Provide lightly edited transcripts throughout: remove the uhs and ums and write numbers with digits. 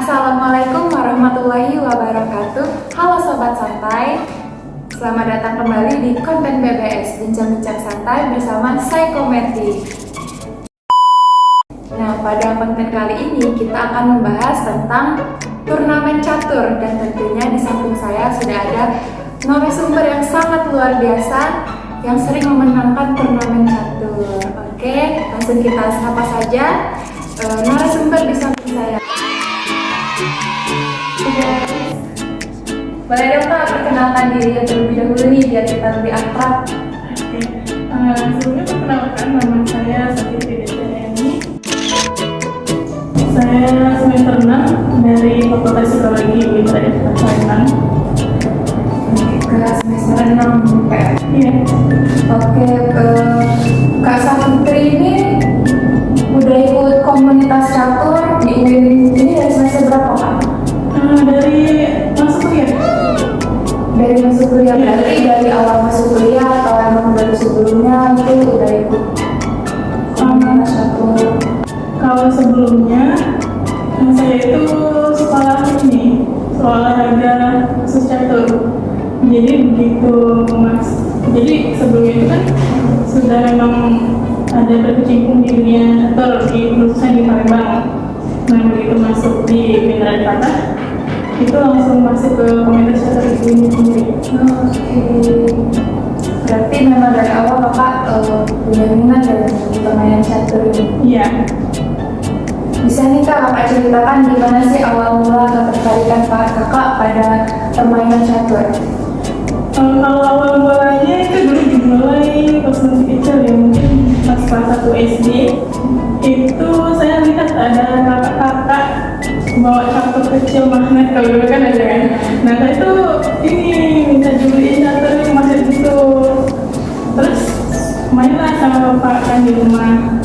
Assalamualaikum warahmatullahi wabarakatuh. Halo Sobat Santai, selamat datang kembali di konten BBS Bincang-Bincang Santai bersama Psikometric. Nah, pada konten kali ini kita akan membahas tentang turnamen catur. Dan tentunya di samping saya sudah ada narasumber yang sangat luar biasa yang sering memenangkan turnamen catur. Oke, langsung kita sapa saja narasumber di samping saya. Boleh dong Kak perkenalkan diri terlebih dahulu nih biar kita lebih akrab. Oke, sebelumnya perkenalkan nama saya Satiti Deseni. Saya semester 6 dari Fakultas Psikologi Universitas Palembang. Ke semester 6 Kak. Iya. Oke, Kak Satiti ini udah ikut komunitas catur di UIN ini dari semester berapa Kak? Dari masuk kuliah. Dari masuk kuliah, berarti dari awal masuk kuliah atau emang dari sebelumnya itu udah ikut komunitas catur? Kalau sebelumnya saya itu sekolah olahraga khusus catur. Jadi begitu jadi sebelumnya itu kan sudah memang ada berkecimpung di dunia catur, khususnya di Palembang. Nah begitu masuk di Minera Patah, itu langsung masuk ke komunitas catur ini sendiri. Oke. Berarti memang dari awal Kakak punya minat ya di permainan catur ini? Iya. Bisa nih Kakak ceritakan gimana sih awal mula ketertarikan Kakak pada permainan catur? Kalau awal mulanya itu dulu dimulai pas masih kecil ya, mungkin pas kelas 1 SD. Itu saya lihat ada kakak-kakak bawa catur kecil magnet, kalau dulu kan ada kan. Nah saya itu minta dibeliin catur yang magnet gitu. Terus mainlah sama bapak kan di rumah.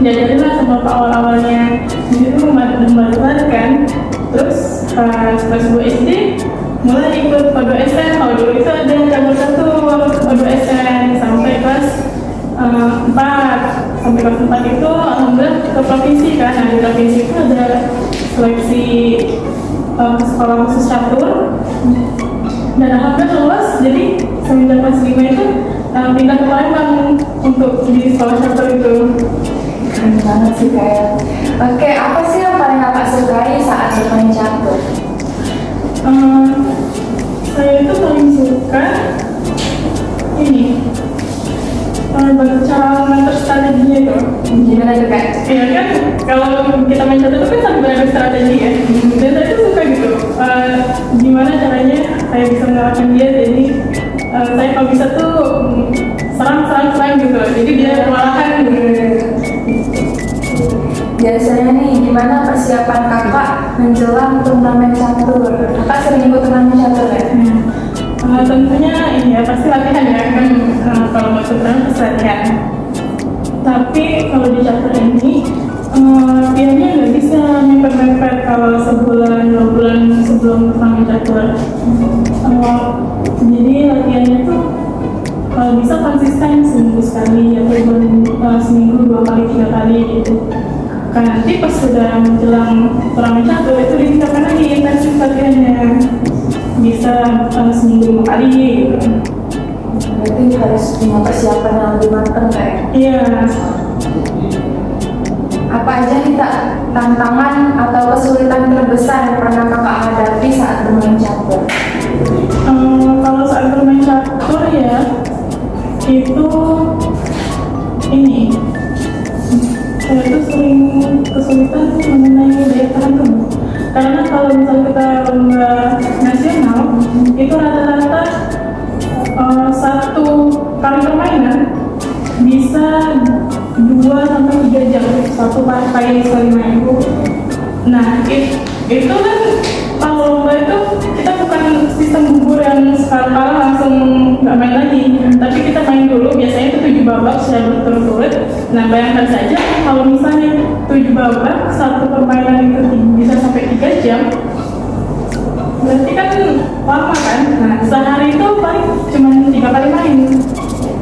Jadilah sama bapak awal-awalnya di situ membantu kan. Terus pas kelas 2 SD mulai ikut Padu SN. Kalau dulu itu ada cabur catur Padu SN sampai kelas 4. Sampai kelas 4 itu alhamdulillah ke provinsi kan. Nah di provinsi itu ada seleksi sekolah khusus catur dan alhamdulillah lolos. Jadi semenjak kelas 5 itu pindah ke Palembang untuk di sekolah catur itu. Keren banget sih kayak. Oke, apa sih yang paling Kakak sukai saat bermain catur? Saya itu paling suka cara mengatur strateginya itu. Gimana tuh Kak? Iya kan, kalau kita main catur itu kan sambil ada strategi ya. Dan saya tuh suka gitu, gimana caranya saya bisa mengalahkan dia. Jadi saya kalau bisa tuh serang gitu. Jadi dia kewalahan gitu. Biasanya nih, gimana persiapan Kakak menjelang turnamen catur? Kakak sering ikut turnamen catur ya? Tentunya ini ya pasti latihan ya kan, kalau mau turnamen pasti latihan. Tapi kalau di catur ini latihannya nggak bisa mepet-mepet kalau sebulan 2 bulan sebelum turnamen catur. Jadi latihannya tuh kalau bisa konsisten seminggu sekali atau seminggu 2 kali 3 kali gitu. Kan nanti pas sudah menjelang turnamen catur itu ditingkatkan lagi intensif latihannya, bisa seminggu 5 kali gitu. Berarti harus punya persiapan yang lebih matang kayak. Iya. Apa aja nih Kak tantangan atau kesulitan terbesar yang pernah Kakak hadapi saat bermain catur? Kalau saat bermain catur ya itu saya tuh sering kesulitan mengenai daya tahan tubuh. Karena kalau misalnya kita lomba nasional itu rata-rata satu kali permainan bisa 2-3 jam satu partai sekali main. Nah itu kan kalau lomba itu kita bukan sistem gugur yang sekali kalah langsung nggak main lagi, tapi kita main dulu biasanya itu 7 babak secara berturut-turut. Nah bayangkan saja kalau misalnya 7 babak satu permainan itu bisa sampai 3 jam, berarti kan lama kan. Nah sehari itu paling cuma 3 kali main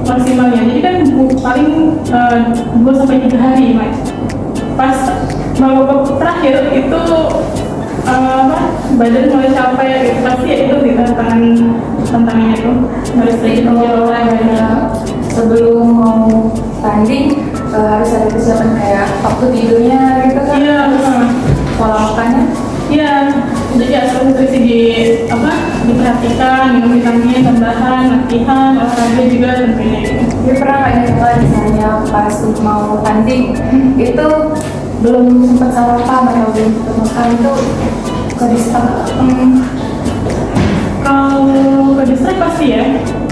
maksimalnya, jadi kan paling 2-3 hari main. Pas babak terakhir itu badan mulai capek gitu, pasti itu di tantangannya itu harus Itu sebelum mau tanding harus ada persiapan kayak waktu tidurnya gitu kan? iya Pola makannya? iya, jadi asal nutrisi diperhatikan, minum vitamin tambahan, latihan, olahraga juga tentunya gitu. Dia pernah nggak nyoba misalnya pas mau tanding itu belum sempat sarapan atau belum sempat makan itu ke disturb? Kalau ke distrik pasti ya,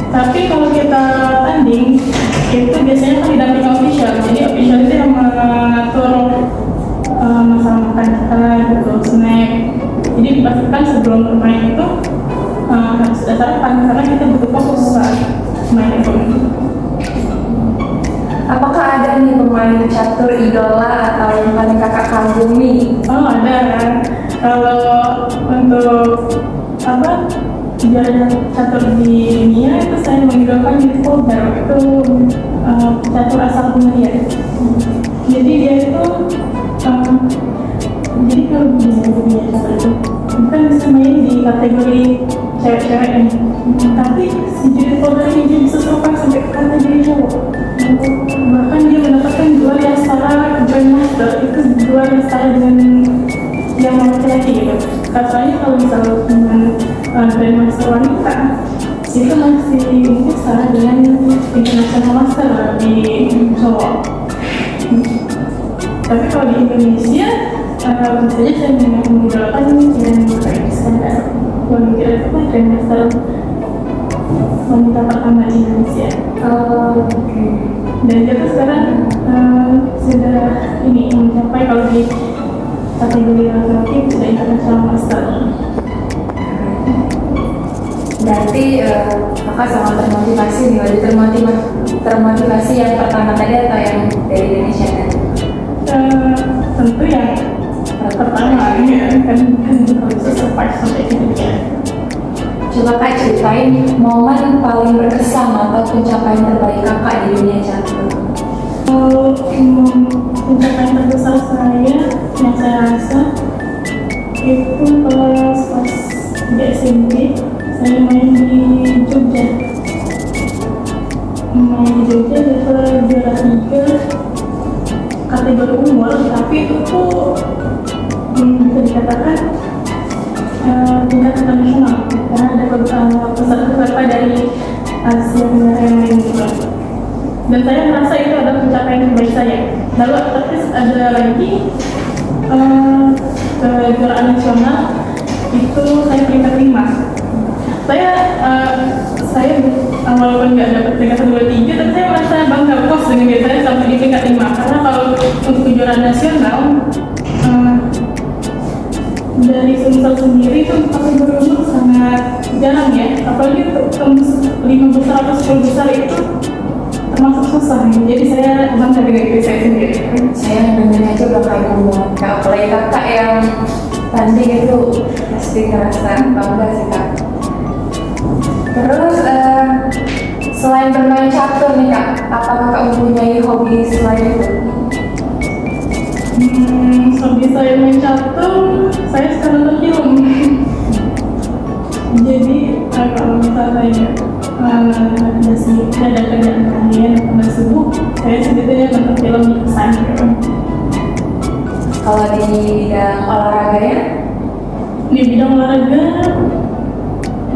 tapi kalau kita tanding itu biasanya kan didampingi official, jadi official itu yang mengatur masalah makan kita gitu, snack. Jadi dipastikan sebelum bermain itu harus sudah sarapan karena kita butuh fokus saat main itu. Apakah ada nih pemain catur idola atau yang paling kakak kagumi? Oh ada kan, kalau untuk juara catur di dunia itu saya mengidolakan Yves Colbert, itu catur asal Hungaria. Jadi dia itu jadi kalau di dunia catur itu bukan bisa main di kategori cewek-cewek ini, tapi si Yves Colbert ini dia bisa terbang sampai ke kategori cowok. Bahkan dia mendapatkan gelar yang setara Grandmaster, itu gelar yang setara dengan yang laki-laki gitu. Katanya kalau misalnya dengan Grandmaster wanita itu masih mungkin setara dengan International Master di cowok. Tapi kalau di Indonesia tentu saja saya mengidolakan yang kayak standar wanita itu kan Grandmaster wanita pertama di Indonesia. Dan kita sekarang sudah mencapai kalau di kategori laki-laki sudah International Master. Berarti kakak sangat termotivasi nih, wajib termotivasi yang pertama tadi atau yang dari Indonesia kan? Tentu yang pertama ya kan kalau bisa survive sampai Indonesia. Coba kak ceritain momen paling berkesan atau pencapaian terbaik kakak di dunia catur. Pencapaian terbesar saya yang saya rasa itu pas di SMP saya main di Jogja level juara 3 kategori umur, tapi itu tuh bisa dikatakan tingkat internasional karena ada peserta dari Asia Tenggara yang lain juga. Dan saya merasa itu adalah pencapaian terbaik saya. Lalu terus ada lagi kejuaraan nasional itu saya peringkat 5. Saya walaupun nggak dapat peringkat 2-3, tapi saya merasa bangga puas dengan diri saya sampai di peringkat 5. Karena kalau untuk kejuaraan nasional dari Sumsel sendiri itu kategori umur sangat jarang ya, apalagi untuk tembus 5 besar atau 10 besar itu termasuk susah. Jadi saya bangga dengan diri saya sendiri. Saya dengarnya aja udah kayak ngomong, apalagi kakak yang tanding itu pasti ngerasa bangga sih kak. Terus selain bermain catur nih kak, apa kakak mempunyai hobi selain itu? Hobi saya main catur, saya suka nonton film. Jadi kalau misalnya ada kerjaan kalian atau sibuk, saya sebetulnya nonton film di pesan gitu. Kalau di bidang olahraganya? Di bidang olahraga,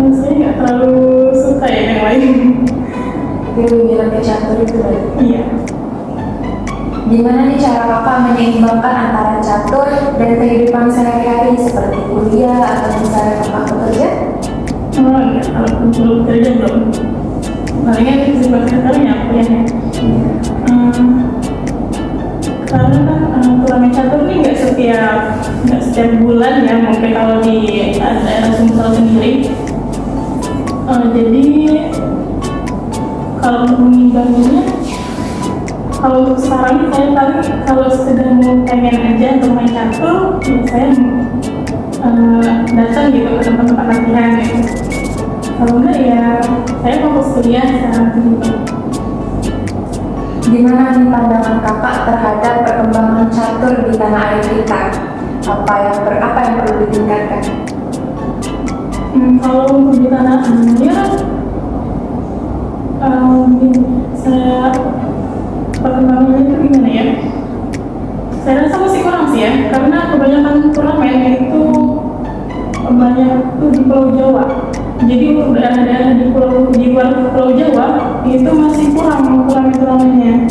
saya nggak terlalu suka ya yang lain. Dia bilang ke catur itu berarti? Iya. Gimana nih cara kakak menyeimbangkan antara catur dan kehidupan sehari-hari seperti kuliah atau misalnya kakak bekerja? Enggak, kalau belum kerja belum. Palingnya kesibukan sekarang ya kuliahnya. Karena kan turnamen catur ini nggak setiap bulan ya, mungkin kalau di daerah Sumsel sendiri. Jadi kalau untuk mengimbanginya, kalau untuk sekarang ini saya paling kalau sedang pengen aja untuk main catur, ya saya datang gitu ke tempat-tempat latihan gitu. Kalau enggak ya saya fokus kuliah sekarang gitu. Gimana nih pandangan kakak terhadap perkembangan catur di tanah air kita? Apa yang perlu ditingkatkan? Kalau untuk di tanah air, saya perkembangannya itu gimana ya? Saya rasa masih kurang sih ya, karena kebanyakan turnamen itu banyak tuh di Pulau Jawa. Jadi daerah-daerah di luar Pulau Jawa itu masih kurang turnamennya.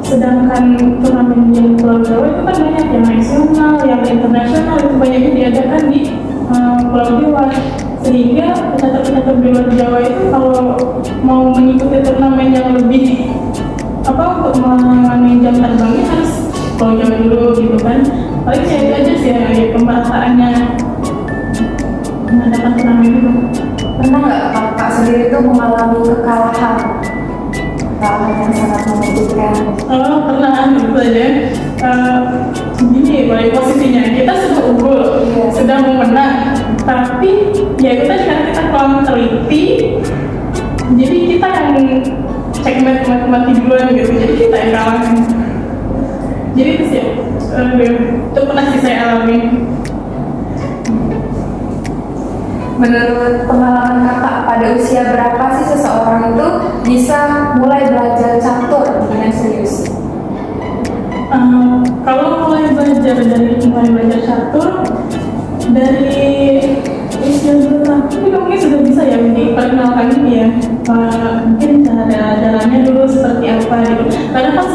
Sedangkan turnamen di Pulau Jawa itu kan banyak yang nasional, yang internasional itu banyak yang diadakan di Pulau Jawa. Sehingga pecatur-pecatur di luar Jawa itu kalau mau mengikuti turnamen yang lebih untuk memenuhi jam terbangnya harus Pulau Jawa dulu gitu kan. Paling saya itu aja sih ya pemerataannya mengadakan turnamen dulu. Pernah nggak kakak sendiri tuh mengalami kekalahan yang sangat menyakitkan? Pernah gitu aja. Gini baik posisinya kita sudah unggul, sudah mau menang, tapi ya itu tadi karena kita kurang teliti, jadi kita yang checkmate mati duluan gitu, jadi kita yang kalah. Jadi itu sih itu pernah sih saya alami. Menurut pengalaman kakak, pada usia berapa sih seseorang itu bisa mulai belajar catur dengan serius? Kalau mulai belajar catur dari usia berapa? Tapi mungkin sudah bisa ya diperkenalkan ini ya. Mungkin cara jalannya dulu seperti apa gitu. Karena kan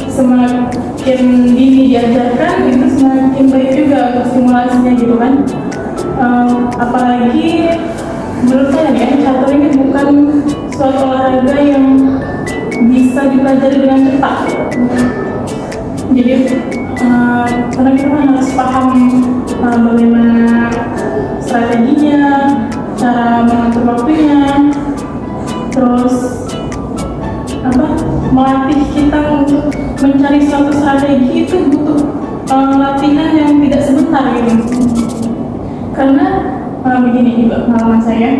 semakin dini diajarkan itu semakin baik juga untuk stimulasinya gitu kan. Apalagi menurut saya ya, catur ini bukan suatu olahraga yang bisa dipelajari dengan cepat. Jadi karena kita kan harus paham bagaimana strateginya, cara mengatur waktunya, terus melatih kita untuk mencari suatu strategi itu butuh latihan yang tidak sebentar gitu. Karena begini juga pengalaman saya.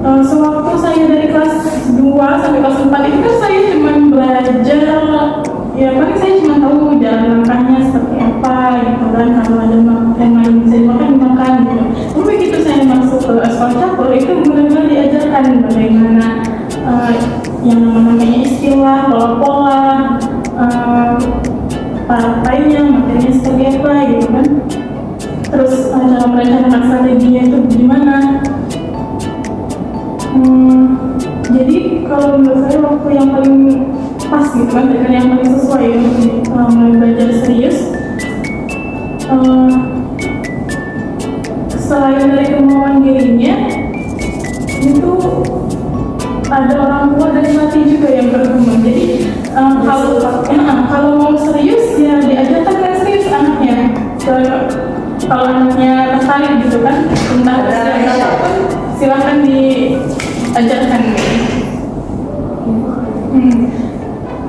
Sewaktu saya dari kelas 2 sampai kelas 4 itu kan saya cuma belajar, ya paling saya cuma tahu jalan langkahnya seperti apa gitu kan, kalau ada yang lain bisa dimakan gitu. Tapi begitu saya masuk ke sekolah catur itu benar-benar diajarkan bagaimana yang namanya istilah, pola-pola, partainya, materinya seperti apa gitu kan. Terus cara merencanakan strateginya itu gimana. Jadi kalau menurut saya waktu yang paling pas gitu kan, dengan yang paling sesuai untuk mulai belajar serius, selain dari kemauan dirinya itu ada orang tua dan pelatih juga yang bergabung. Jadi kalau mau serius ya diajarkan dengan serius anaknya. Kalau anaknya tertarik gitu kan, entah apapun silahkan diajarkan.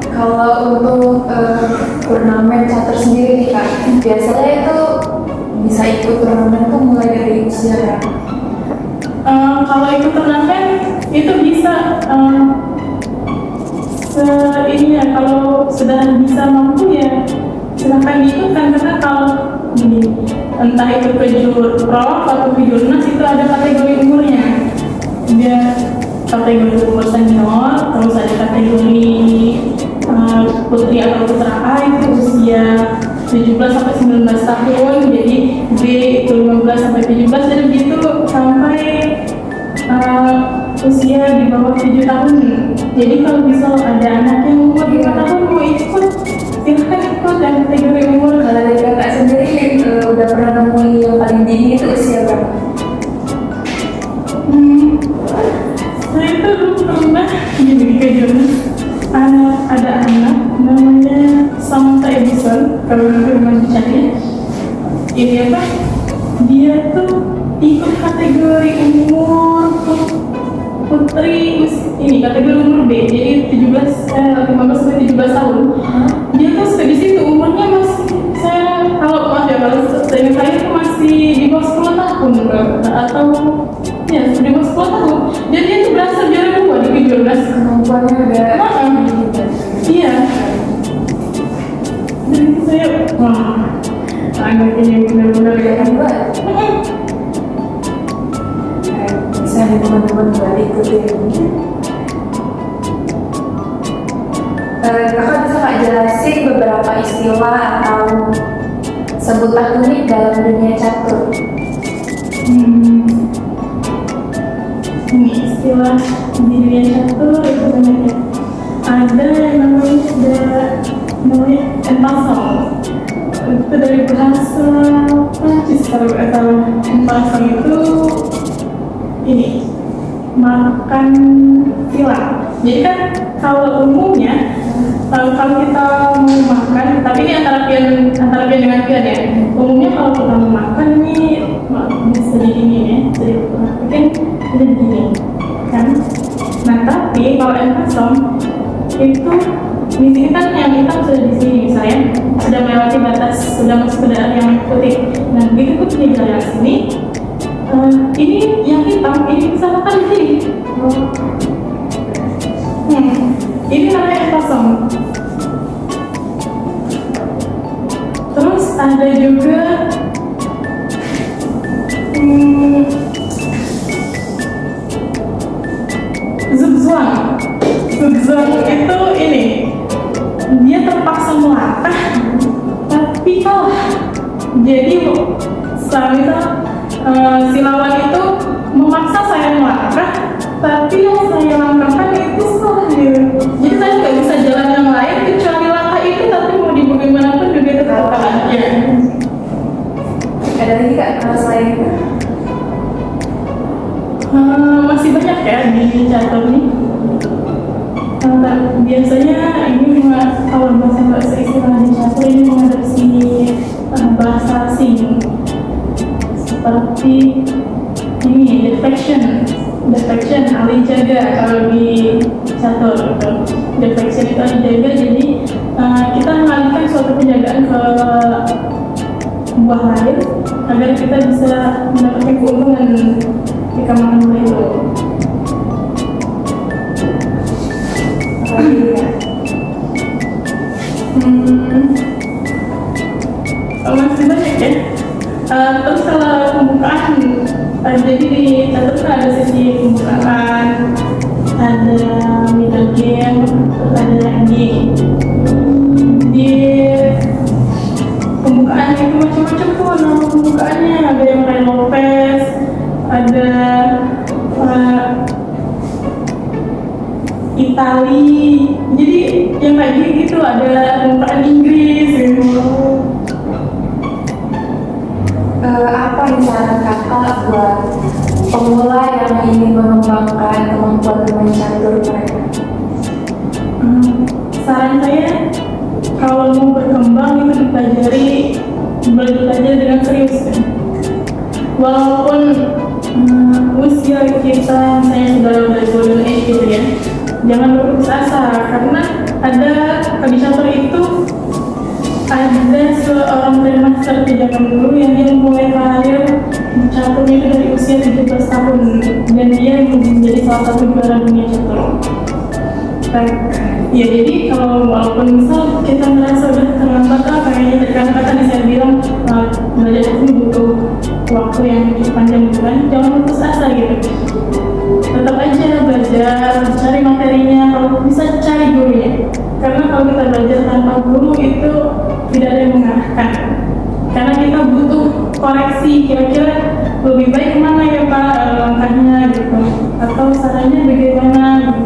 Kalau untuk turnamen catur sendiri nih kak, biasanya itu bisa ikut turnamen tuh mulai dari usia berapa? Kalau ikut turnamen itu bisa kalau sudah bisa mampu ya silahkan diikutkan, karena kalau gini, entah itu ke pro atau ke jurnas itu ada kategori umurnya. Dia kategori umur senior, terus ada kategori putri atau putra A itu usia 17 sampai 19 tahun, jadi B itu 15 sampai 17, dan begitu sampai usia di bawah 7 tahun. Jadi kalau bisa ada anak yang umur 5 tahun mau ikut, silahkan ikut dan kategori umur. Kalau dari kakak sendiri udah pernah nemuin yang paling dini itu usia berapa? Saya itu dulu pernah gini ke jurnas, ada anak namanya Samantha Edison, kalau nanti mau dicari ini apa, dia tuh ikut kategori umur putri, ini kategori umur B, jadi 15 sampai 17 tahun. Dia tuh di situ umurnya masih, kalau saya itu masih di bawah 10 tahun atau ya di bawah 10 tahun. Jadi dia tuh berhasil juara 2 di jurnas. ini benar-benar Gerakan buat. Bisa nih teman-teman buat ikutin. Kakak bisa nggak jelasin beberapa istilah atau sebutan unik dalam dunia catur? Ini istilah di dunia catur itu banyak ya. Ada yang namanya empasong. Itu dari bahasa Prancis kalau nggak salah. Empasong itu ini makan silang. Jadi kan kalau umumnya kalau kita mau makan, tapi ini antara pian dengan pian ya. Umumnya kalau kita mau makan ini bisa begini ya, jadi mungkin jadi begini kan. Nah tapi kalau empasong itu di sini kan yang hitam sudah di sini misalnya sudah melewati batas, sudah masuk ke daerah yang putih. Nah begitu putih di daerah sini, ini yang hitam ini bisa makan di sini. Ini namanya empasong. Terus ada juga zugzwang. Zugzwang itu ini dia terpaksa melangkah tapi kalah. Jadi si lawan itu memaksa saya melangkah, tapi yang saya langkahkan itu salah gitu. Jadi saya nggak bisa jalan yang lain kecuali langkah itu, tapi mau di bagaimanapun juga tetap kalah. Ya. Ada lagi kak selain itu? Masih banyak ya di catur nih. Biasanya ini kalau bahasa istilah di catur ini mengadopsi bahasa asing seperti ini deflection alih jaga kalau di catur gitu. Deflection itu alih jaga, jadi kita mengalihkan suatu penjagaan ke buah lain agar kita bisa mendapatkan keuntungan di kemakan buah itu. Masih banyak ya. Terus kalau pembukaan, jadi di catur kan ada sesi pembukaan, ada middle game, ada ending. Di pembukaan itu macam-macam tuh nama pembukaannya. Ada yang Ray Lopez, ada Itali. Jadi yang kayak gitu ada pembukaan Inggris gitu. Apa nih saran kakak buat pemula yang ingin mengembangkan kemampuan bermain catur mereka? Saran saya kalau mau berkembang itu belajar dengan serius kan. Walaupun usia kita saya sudah golden age gitu ya, jangan berputus asa karena ada di catur itu ada seorang grandmaster di zaman dulu yang dia memulai karir caturnya itu dari usia 17 tahun dan dia menjadi salah satu juara dunia catur. Ya jadi kalau walaupun misal kita merasa udah terlambat kayaknya karena tadi saya bilang belajar itu butuh waktu yang cukup panjang gitu kan, jangan putus asa gitu. Tetap aja belajar, cari materinya, kalau bisa cari gurunya. Karena kalau kita belajar tanpa guru itu tidak ada yang mengarahkan. Karena kita butuh koreksi, kira-kira lebih baik mana ya Pak langkahnya gitu, atau sarannya bagaimana gitu.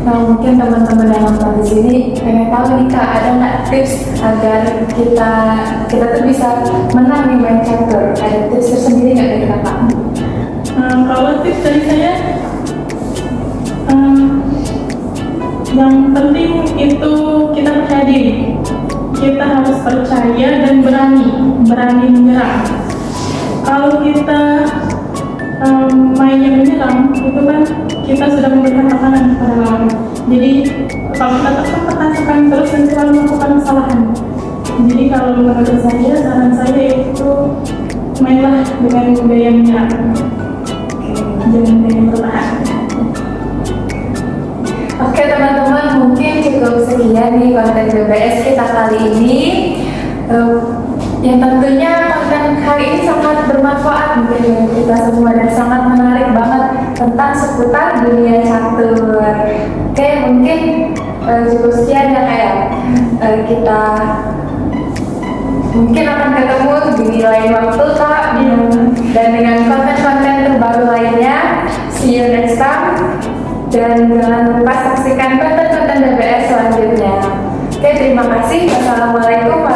Nah, mungkin teman-teman yang nonton di sini pengen tahu nih kak, ada nggak tips agar kita tuh bisa menang di main catur? Ada tips tersendiri nggak dari kakak? Kalau tips dari saya, yang penting itu kita percaya diri. Kita harus percaya dan berani menyerang. Kalau kita mainnya menyerang, itu kan kita sudah memberikan tekanan kepada lawan. Jadi kalau kita tekan terus nanti lawan melakukan kesalahan. Jadi kalau menurut saya, saran saya itu mainlah dengan gaya menyerang, jangan gaya bertahan. Oke teman-teman, mungkin cukup sekian nih konten BBS kita kali ini. Ya tentunya konten kali ini sangat bermanfaat mungkin bagi kita semua dan sangat menarik banget tentang seputar dunia catur. Oke, mungkin cukup sekian ya kayak kita mungkin akan ketemu di lain waktu Kak, dan dengan konten-konten terbaru lainnya. See you next time, dan jangan lupa saksikan konten-konten DBS selanjutnya. Oke, terima kasih. Wassalamualaikum